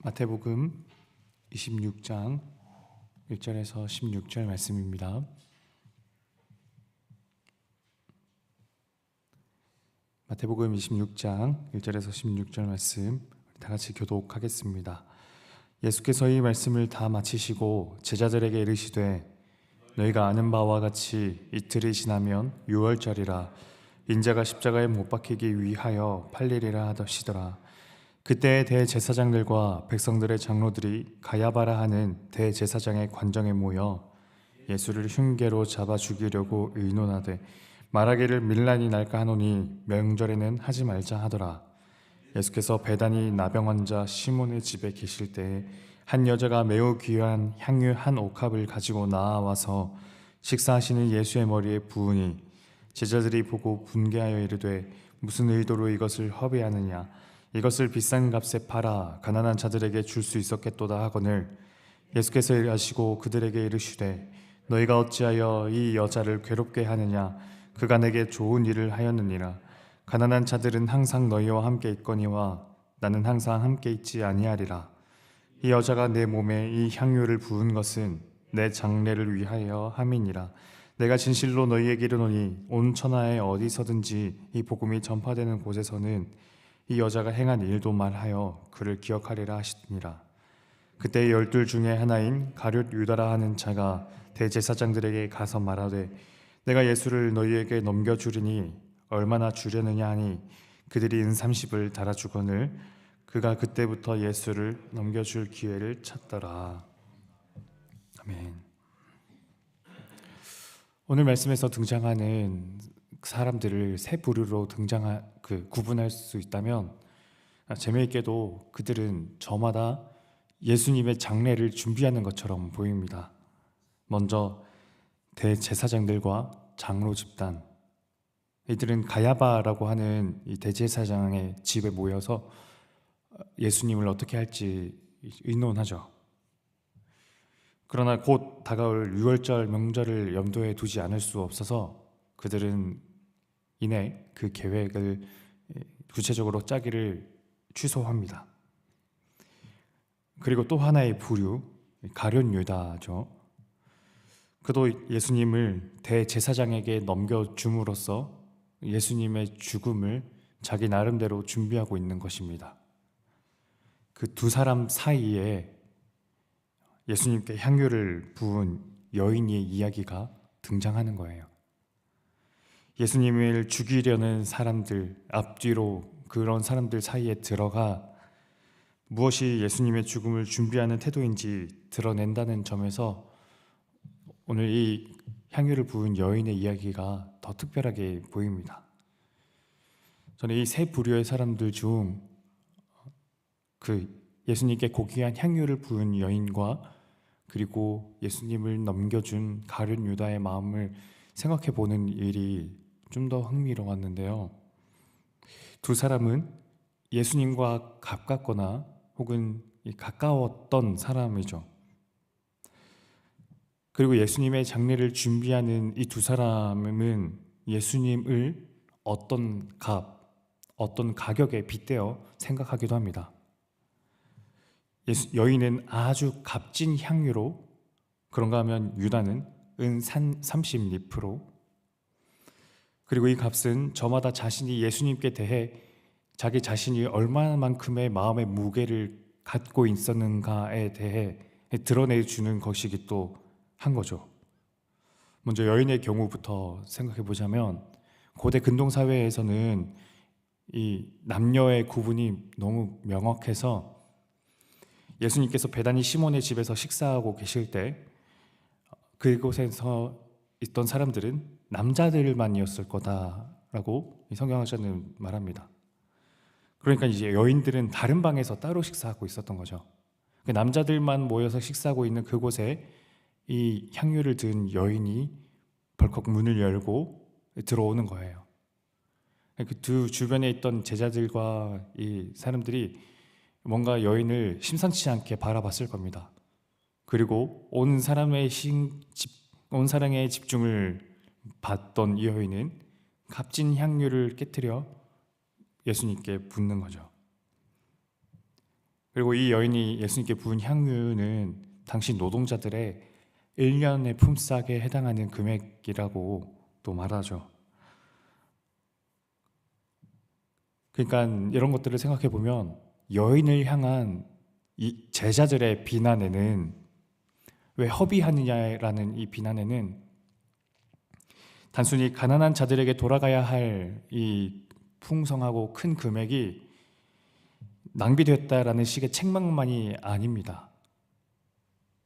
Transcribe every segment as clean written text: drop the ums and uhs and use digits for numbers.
마태복음 26장 1절에서 16절 말씀입니다. 마태복음 26장 1절에서 16절 말씀 다 같이 교독하겠습니다. 예수께서 이 말씀을 다 마치시고 제자들에게 이르시되 너희가 아는 바와 같이 이틀이 지나면 유월절이라 인자가 십자가에 못 박히기 위하여 팔리리라 하시더라. 그때 대제사장들과 백성들의 장로들이 가야바라 하는 대제사장의 관정에 모여 예수를 흉계로 잡아 죽이려고 의논하되 말하기를 밀란이 날까 하노니 명절에는 하지 말자 하더라. 예수께서 베다니 나병 환자 시몬의 집에 계실 때에 한 여자가 매우 귀한 향유 한 옥합을 가지고 나와서 식사하시는 예수의 머리에 부으니 제자들이 보고 분개하여 이르되 무슨 의도로 이것을 허비하느냐, 이것을 비싼 값에 팔아 가난한 자들에게 줄 수 있었겠도다 하거늘 예수께서 일하시고 그들에게 이르시되 너희가 어찌하여 이 여자를 괴롭게 하느냐, 그가 내게 좋은 일을 하였느니라. 가난한 자들은 항상 너희와 함께 있거니와 나는 항상 함께 있지 아니하리라. 이 여자가 내 몸에 이 향유를 부은 것은 내 장례를 위하여 함이니라. 내가 진실로 너희에게 이르노니 온 천하에 어디서든지 이 복음이 전파되는 곳에서는 이 여자가 행한 일도 말하여 그를 기억하리라 하시니라. 그때 12 중에 하나인 가룟 유다라 하는 자가 대제사장들에게 가서 말하되 내가 예수를 너희에게 넘겨주리니 얼마나 주려느냐 하니 그들이 은 30을 달아주거늘 그가 그때부터 예수를 넘겨줄 기회를 찾더라. 아멘. 오늘 말씀에서 등장하는 사람들을 세 부류로 구분할 수 있다면 재미있게도 그들은 저마다 예수님의 장례를 준비하는 것처럼 보입니다. 먼저 대제사장들과 장로 집단, 이들은 가야바라고 하는 이 대제사장의 집에 모여서 예수님을 어떻게 할지 의논하죠. 그러나 곧 다가올 유월절 명절을 염두에 두지 않을 수 없어서 그들은 이내 그 계획을 구체적으로 짜기를 취소합니다. 그리고 또 하나의 부류, 가룟 유다죠. 그도 예수님을 대제사장에게 넘겨줌으로써 예수님의 죽음을 자기 나름대로 준비하고 있는 것입니다. 그 두 사람 사이에 예수님께 향유를 부은 여인의 이야기가 등장하는 거예요. 예수님을 죽이려는 사람들 앞뒤로 그런 사람들 사이에 들어가 무엇이 예수님의 죽음을 준비하는 태도인지 드러낸다는 점에서 오늘 이 향유를 부은 여인의 이야기가 더 특별하게 보입니다. 저는 이 세 부류의 사람들 중 예수님께 고귀한 향유를 부은 여인과 그리고 예수님을 넘겨준 가룟 유다의 마음을 생각해 보는 일이 좀 더 흥미로웠는데요. 두 사람은 예수님과 가깝거나 혹은 가까웠던 사람이죠. 그리고 예수님의 장례를 준비하는 이 두 사람은 예수님을 어떤 가격에 빗대어 생각하기도 합니다. 여인은 아주 값진 향유로, 그런가 하면 유다는 은 30리프로, 그리고 이 값은 저마다 자신이 예수님께 대해 자기 자신이 얼마만큼의 마음의 무게를 갖고 있었는가에 대해 드러내주는 것이기도 한 거죠. 먼저 여인의 경우부터 생각해 보자면 고대 근동사회에서는 이 남녀의 구분이 너무 명확해서 예수님께서 베다니 시몬의 집에서 식사하고 계실 때 그곳에서 있던 사람들은 남자들만이었을 거다라고 성경학자는 말합니다. 그러니까 이제 여인들은 다른 방에서 따로 식사하고 있었던 거죠. 남자들만 모여서 식사하고 있는 그곳에 이 향유를 든 여인이 벌컥 문을 열고 들어오는 거예요. 그 두 주변에 있던 제자들과 이 사람들이 뭔가 여인을 심상치 않게 바라봤을 겁니다. 그리고 온 사랑의 집중을 받던 이 여인은 값진 향유를 깨뜨려 예수님께 붓는 거죠. 그리고 이 여인이 예수님께 부은 향유는 당시 노동자들의 1년의 품삯에 해당하는 금액이라고 또 말하죠. 그러니까 이런 것들을 생각해 보면 여인을 향한 이 제자들의 비난에는, 왜 허비하느냐라는 이 비난에는 단순히 가난한 자들에게 돌아가야 할 이 풍성하고 큰 금액이 낭비됐다라는 식의 책망만이 아닙니다.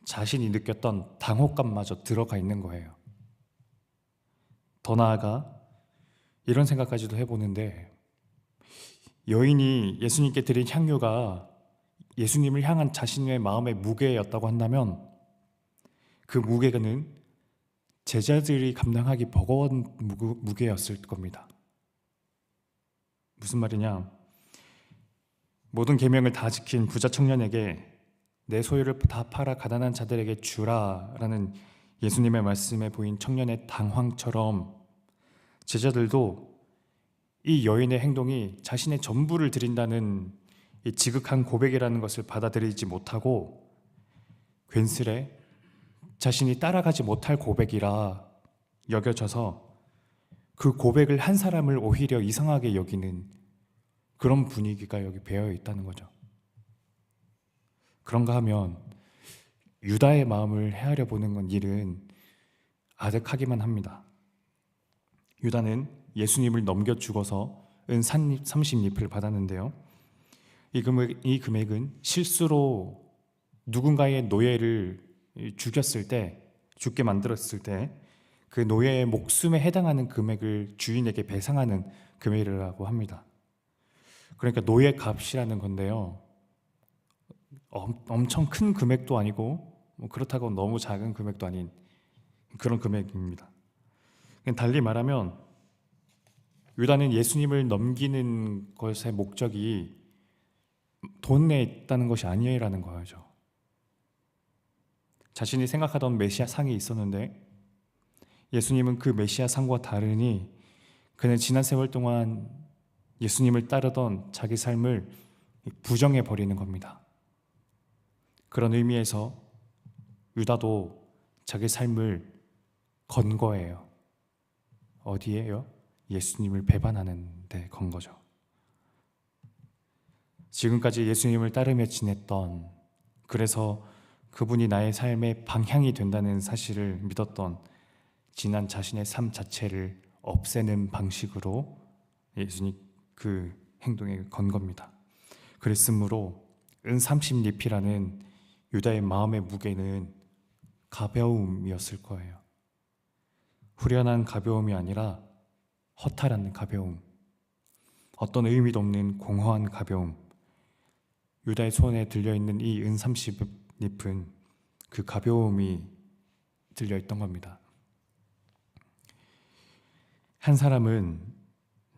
자신이 느꼈던 당혹감마저 들어가 있는 거예요. 더 나아가 이런 생각까지도 해보는데, 여인이 예수님께 드린 향유가 예수님을 향한 자신의 마음의 무게였다고 한다면 그 무게는 제자들이 감당하기 버거운 무게였을 겁니다. 무슨 말이냐? 모든 계명을 다 지킨 부자 청년에게 내 소유를 다 팔아 가난한 자들에게 주라라는 예수님의 말씀에 보인 청년의 당황처럼 제자들도 이 여인의 행동이 자신의 전부를 드린다는 이 지극한 고백이라는 것을 받아들이지 못하고 괜스레 자신이 따라가지 못할 고백이라 여겨져서 그 고백을 한 사람을 오히려 이상하게 여기는 그런 분위기가 여기 배어 있다는 거죠. 그런가 하면 유다의 마음을 헤아려 보는 건 일은 아득하기만 합니다. 유다는 예수님을 넘겨 죽어서 은 30립을 받았는데요. 이 금액은 실수로 누군가의 노예를 죽였을 때, 죽게 만들었을 때 그 노예의 목숨에 해당하는 금액을 주인에게 배상하는 금액이라고 합니다. 그러니까 노예 값이라는 건데요. 엄청 큰 금액도 아니고 그렇다고 너무 작은 금액도 아닌 그런 금액입니다. 달리 말하면 유다는 예수님을 넘기는 것의 목적이 돈에 있다는 것이 아니라는 거죠. 자신이 생각하던 메시아 상이 있었는데 예수님은 그 메시아 상과 다르니 그는 지난 세월 동안 예수님을 따르던 자기 삶을 부정해 버리는 겁니다. 그런 의미에서 유다도 자기 삶을 건 거예요. 어디에요? 예수님을 배반하는 데 건 거죠. 지금까지 예수님을 따르며 지냈던, 그래서 그분이 나의 삶의 방향이 된다는 사실을 믿었던 지난 자신의 삶 자체를 없애는 방식으로 예수님 그 행동에 건 겁니다. 그랬으므로 은 30립이라는 유다의 마음의 무게는 가벼움이었을 거예요. 후련한 가벼움이 아니라 허탈한 가벼움, 어떤 의미도 없는 공허한 가벼움. 유다의 손에 들려있는 이 은 30립은 그 가벼움이 들려있던 겁니다. 한 사람은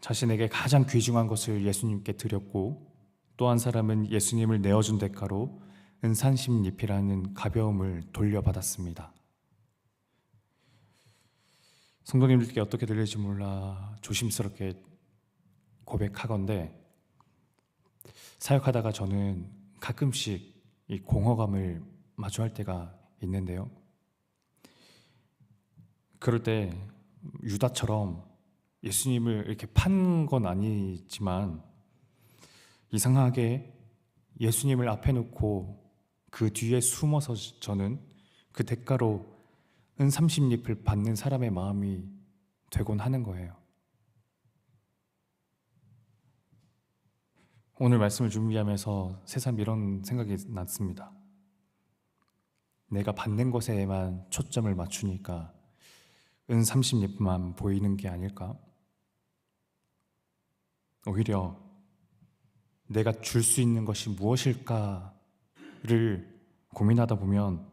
자신에게 가장 귀중한 것을 예수님께 드렸고, 또 한 사람은 예수님을 내어준 대가로 은 30립이라는 가벼움을 돌려받았습니다. 성도님들께 어떻게 들릴지 몰라 조심스럽게 고백하건대, 사역하다가 저는 가끔씩 이 공허감을 마주할 때가 있는데요. 그럴 때 유다처럼 예수님을 이렇게 판 건 아니지만 이상하게 예수님을 앞에 놓고 그 뒤에 숨어서 저는 그 대가로 은 30립을 받는 사람의 마음이 되곤 하는 거예요. 오늘 말씀을 준비하면서 새삼 이런 생각이 났습니다. 내가 받는 것에만 초점을 맞추니까 은 30립만 보이는 게 아닐까? 오히려 내가 줄 수 있는 것이 무엇일까를 고민하다 보면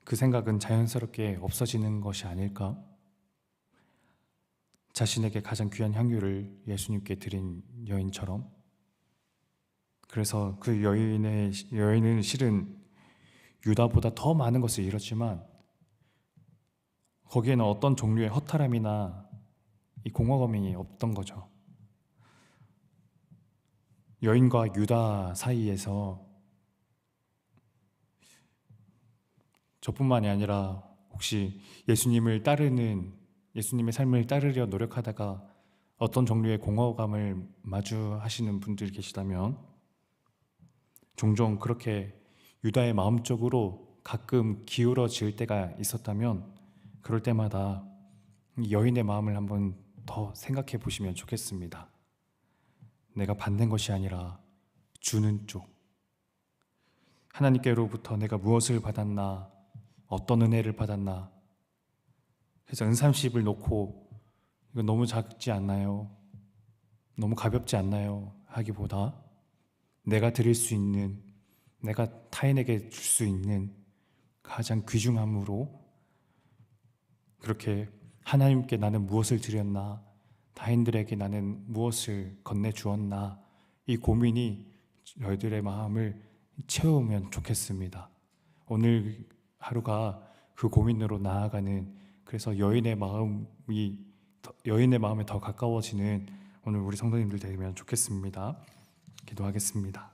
그 생각은 자연스럽게 없어지는 것이 아닐까? 자신에게 가장 귀한 향유를 예수님께 드린 여인처럼. 그래서 그 여인은 실은 유다보다 더 많은 것을 잃었지만 거기에는 어떤 종류의 허탈함이나 이 공허감이 없던 거죠. 여인과 유다 사이에서 저뿐만이 아니라 혹시 예수님의 삶을 따르려 노력하다가 어떤 종류의 공허감을 마주하시는 분들이 계시다면 종종 그렇게 유다의 마음적으로 가끔 기울어질 때가 있었다면 그럴 때마다 이 여인의 마음을 한번 더 생각해 보시면 좋겠습니다. 내가 받는 것이 아니라 주는 쪽. 하나님께로부터 내가 무엇을 받았나, 어떤 은혜를 받았나. 그래서 은30을 놓고 이거 너무 작지 않나요? 너무 가볍지 않나요? 하기보다 내가 드릴 수 있는, 내가 타인에게 줄 수 있는 가장 귀중함으로 그렇게 하나님께 나는 무엇을 드렸나, 타인들에게 나는 무엇을 건네주었나, 이 고민이 저희들의 마음을 채우면 좋겠습니다. 오늘 하루가 그 고민으로 나아가는, 그래서 여인의 마음에 더 가까워지는 오늘 우리 성도님들 되면 좋겠습니다. 기도하겠습니다.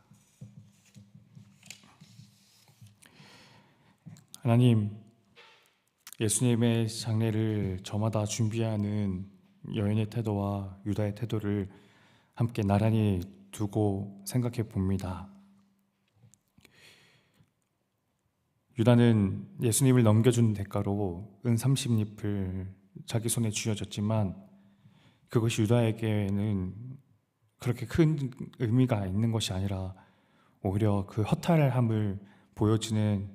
하나님, 예수님의 장례를 저마다 준비하는 여인의 태도와 유다의 태도를 함께 나란히 두고 생각해 봅니다. 유다는 예수님을 넘겨준 대가로 은 30잎을 자기 손에 쥐어줬지만 그것이 유다에게는 그렇게 큰 의미가 있는 것이 아니라 오히려 그 허탈함을 보여주는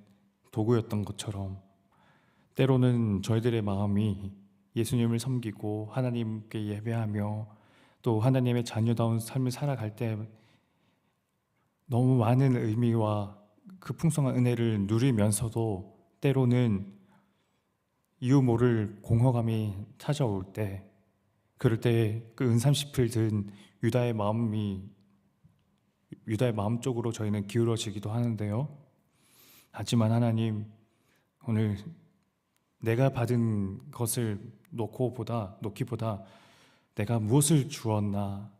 도구였던 것처럼 때로는 저희들의 마음이 예수님을 섬기고 하나님께 예배하며 또 하나님의 자녀다운 삶을 살아갈 때 너무 많은 의미와 그 풍성한 은혜를 누리면서도 때로는 이유 모를 공허감이 찾아올 때, 그럴 때 그 은30을 든 유다의 마음 쪽으로 저희는 기울어지기도 하는데요. 하지만 하나님, 오늘 내가 받은 것을 놓기보다 내가 무엇을 주었나,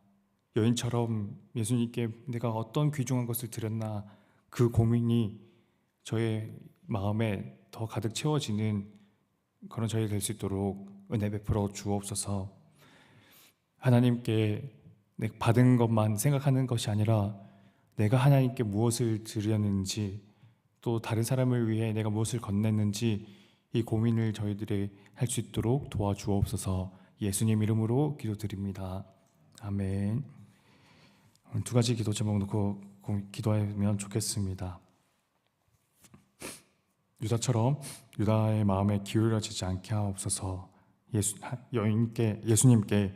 여인처럼 예수님께 내가 어떤 귀중한 것을 드렸나, 그 고민이 저의 마음에 더 가득 채워지는 그런 저희 될 수 있도록 은혜 베풀어 주옵소서. 하나님께 내가 받은 것만 생각하는 것이 아니라 내가 하나님께 무엇을 드렸는지, 또 다른 사람을 위해 내가 무엇을 건넸는지 이 고민을 저희들이 할 수 있도록 도와주옵소서. 예수님 이름으로 기도드립니다. 아멘. 오늘 두 가지 기도 제목 놓고 기도하면 좋겠습니다. 유다처럼 유다의 마음에 기울어지지 않게 하옵소서. 예수님께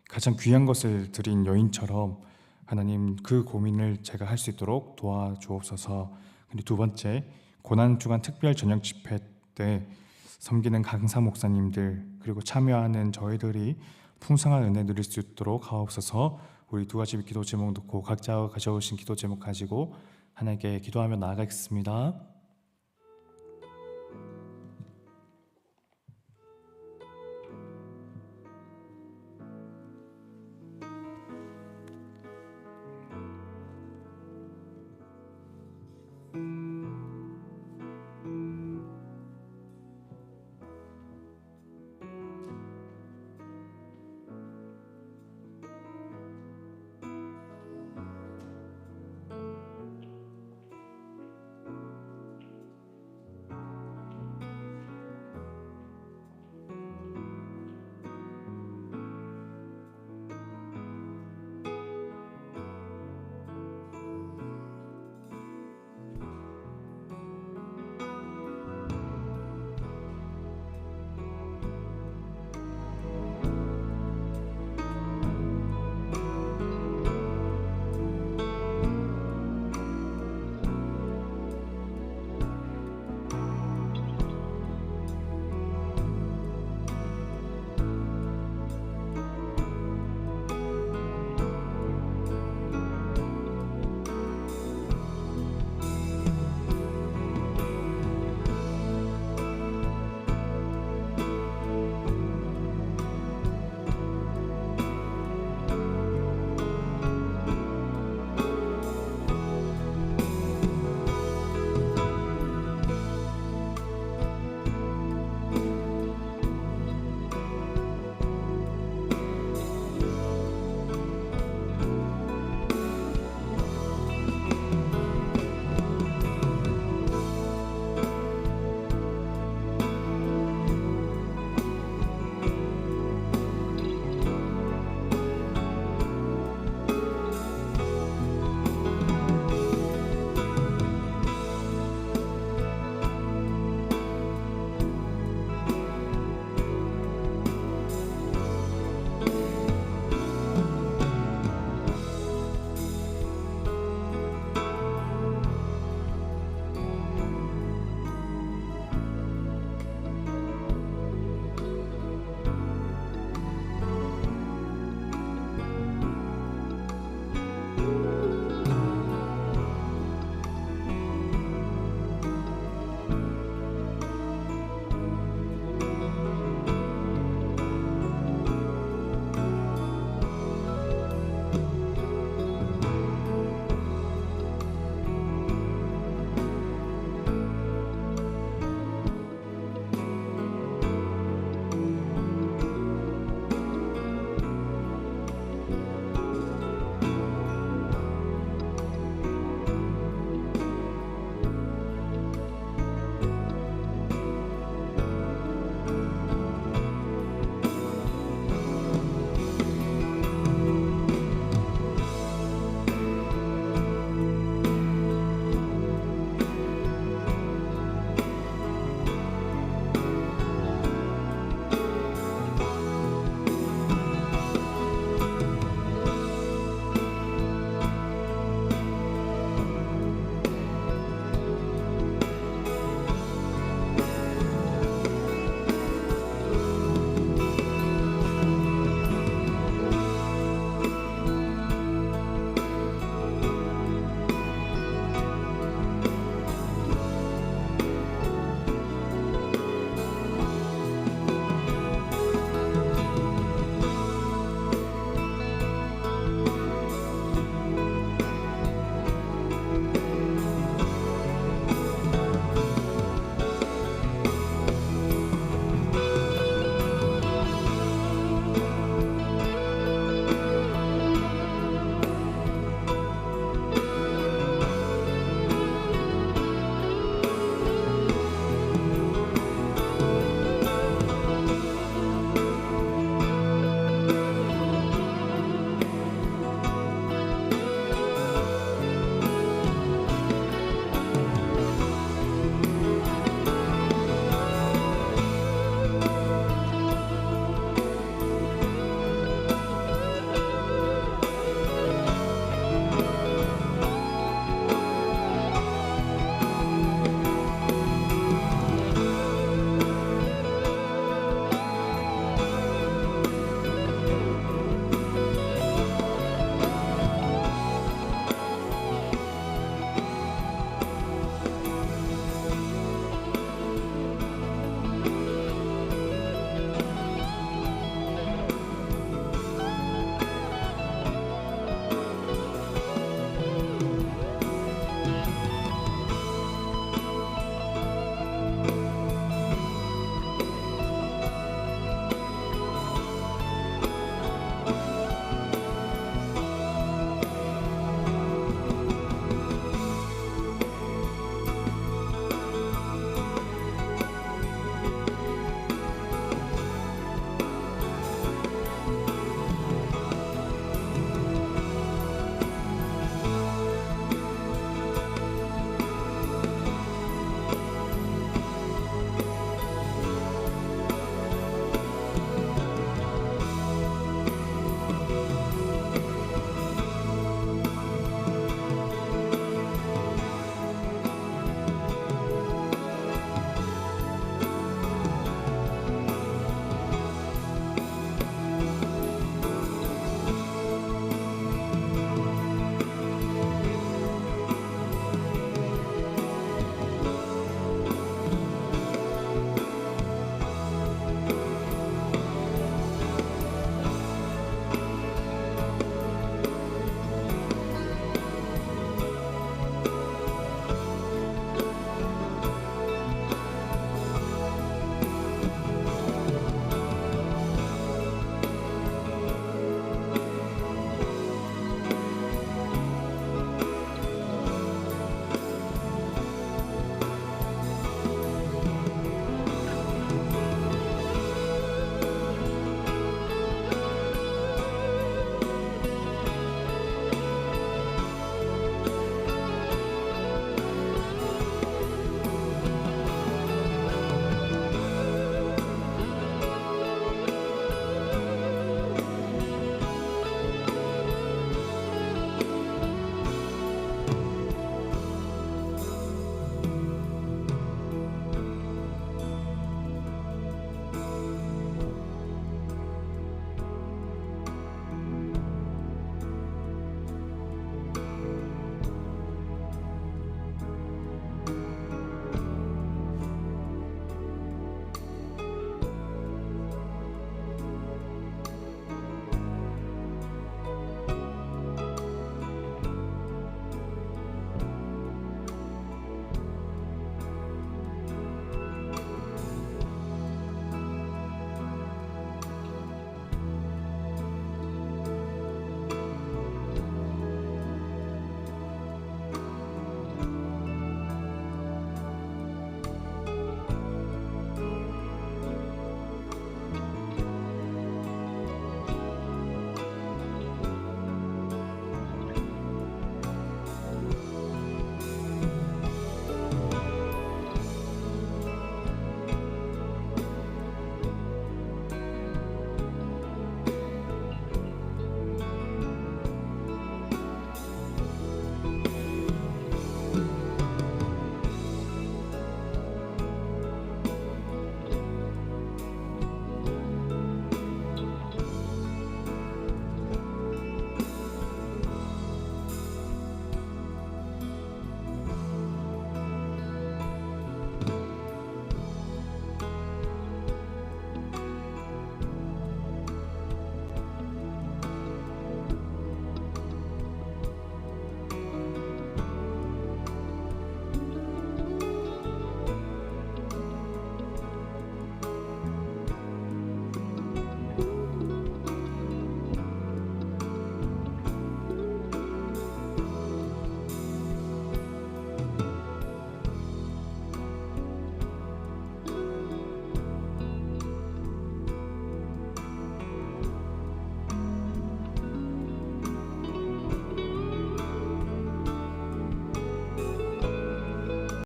가장 귀한 것을 드린 여인처럼 하나님 그 고민을 제가 할 수 있도록 도와주옵소서. 그리고 두 번째, 고난주간 특별 저녁 집회 때 섬기는 강사 목사님들 그리고 참여하는 저희들이 풍성한 은혜 누릴 수 있도록 하옵소서. 우리 두 가지 기도 제목 놓고 각자 가져오신 기도 제목 가지고 하나님께 기도하며 나아가겠습니다.